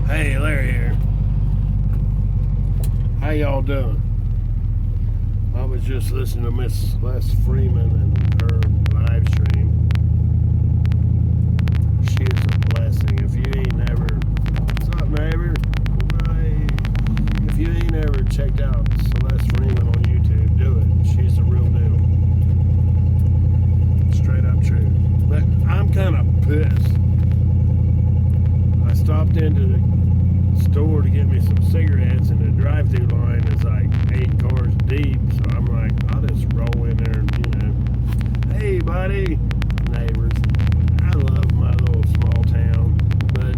Hey, Larry here. How y'all doing? I was just listening to Miss Les Freeman and her live stream. She is a blessing. If you ain't never, what's up, neighbor? Hey. If you ain't ever checked out Celeste Freeman on YouTube, do it. She's the real deal. Straight up true. But I'm kind of pissed. I stopped into the store to get me some cigarettes, and the drive-thru line is like 8 cars deep. So I'm like, I'll just roll in there and, hey, buddy, neighbors. I love my little small town, but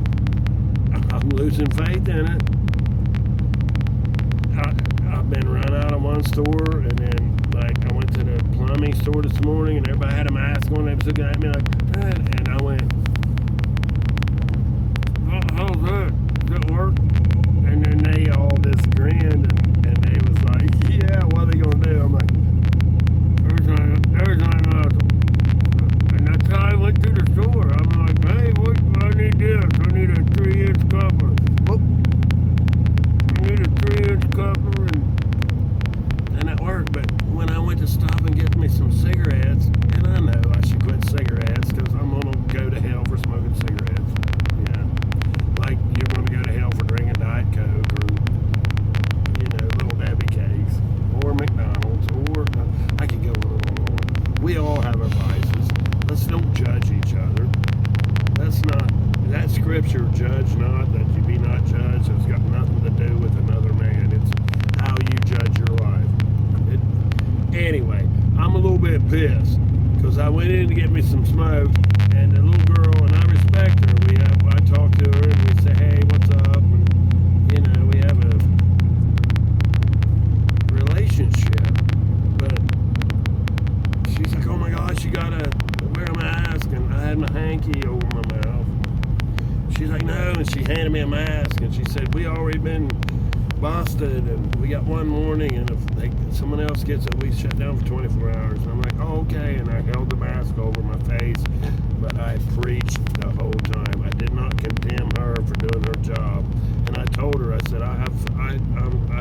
I'm losing faith in it. I've been run out of one store, and then like I went to the plumbing store this morning, and everybody had a mask on. They was looking at me like, and I went, how's that? Does it work? And then they all just grinned, and they was like, yeah, what are they gonna do? I'm like, there's not nothing. And that's how I went to the store. I'm like, hey, what I need this? I need a 3-inch cover. Whoop. I need a 3-inch cover, and it worked. But when I went to stop and get me some cigarettes, and I know I should quit cigarettes because I'm gonna go to hell for smoking cigarettes. Yeah. Like you're gonna go to hell for drinking Diet Coke or, Little Debbie cakes or McDonald's or I can go on and on. We all have our vices. Let's don't judge each other. That scripture, judge not that you be not judged, has got nothing to do with another man. It's how you judge your life. Anyway, I'm a little bit pissed because I went in to get me some smoke, and the little girl, and I respect her. I talk to her and we say, hey, what's up? And, we have a relationship. But she's like, oh my gosh, you gotta wear a mask. And I had my hanky over my mouth. She's like, no. And she handed me a mask, and she said, we already been busted, and we got one warning, and if someone else gets it, we shut down for 24 hours. And I'm like, oh, okay. And I held the mask over my face, but I preached the whole time. I did not condemn her for doing her job. And I told her, I said, I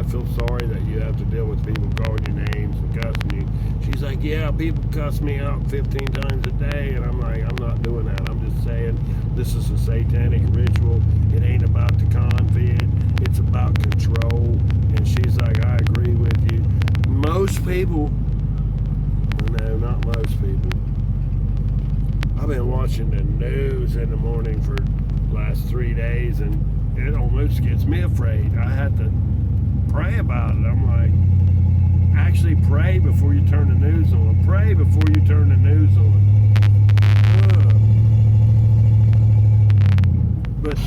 feel sorry that you have to deal with people calling you names and cussing you. She's like, yeah, people cuss me out 15 times a day. And I'm like, I'm not doing that. I'm just saying this is a satanic ritual. It ain't about the conflict. It's about control. And she's like, I agree with you. Most people, no, not most people. I've been watching the news in the morning for the last 3 days, and it almost gets me afraid. I had to pray about it. I'm like, actually pray before you turn the news on. Pray before you turn the news on. But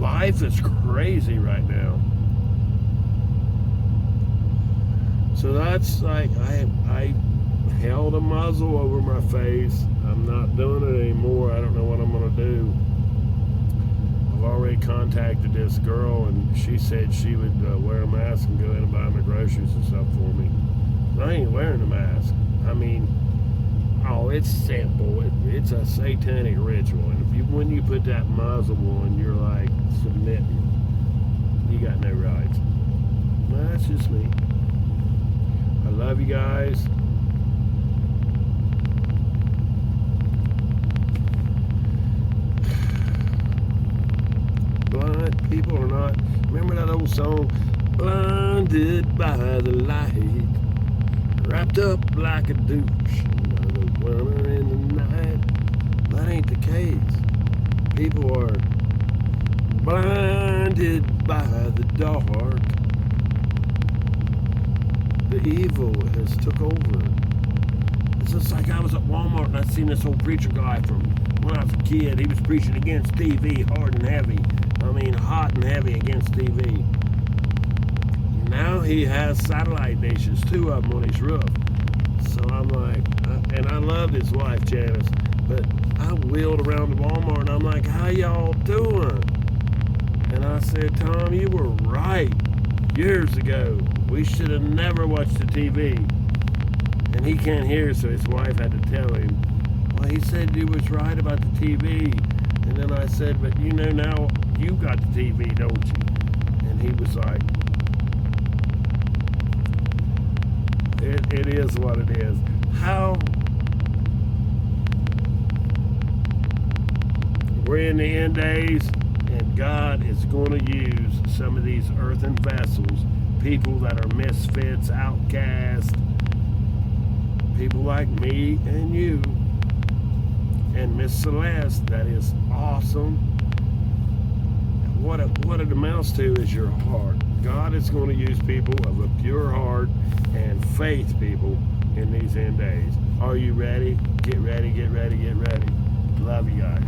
life is crazy right now. So that's like, I held a muzzle over my face. I'm not doing it anymore. I don't know what I'm going to do. I've already contacted this girl, and she said she would wear a mask and go in and buy my groceries and stuff for me. I ain't wearing a mask. I mean, it's simple. It's a satanic ritual. And when you put that muzzle on, you're like submitting. You got no rights. Well, that's just me. I love you guys. Blind people are not. Remember that old song? Blinded by the light, wrapped up like a douche, another winter in the night. That ain't the case. People are blinded by the dark. The evil has took over. It's just like I was at Walmart and I seen this old preacher guy from when I was a kid. He was preaching against TV, hard and heavy. I mean, hot and heavy against TV. Now he has satellite dishes, 2 of them on his roof. So I'm like, and I loved his wife, Janice, but I wheeled around the Walmart and I'm like, how y'all doing? And I said, Tom, you were right years ago. We should have never watched the TV. And he can't hear, so his wife had to tell him, Well, he said you was right about the TV. And then I said, but you know now you got the TV, don't you? And he was like, it is what it is. How we're in the end days, and God is going to use some of these earthen vessels, people that are misfits, outcasts, people like me and you, and Miss Celeste, that is awesome. What it amounts to is your heart. God is going to use people of a pure heart and faith people in these end days. Are you ready? Get ready, get ready, get ready. Love you guys.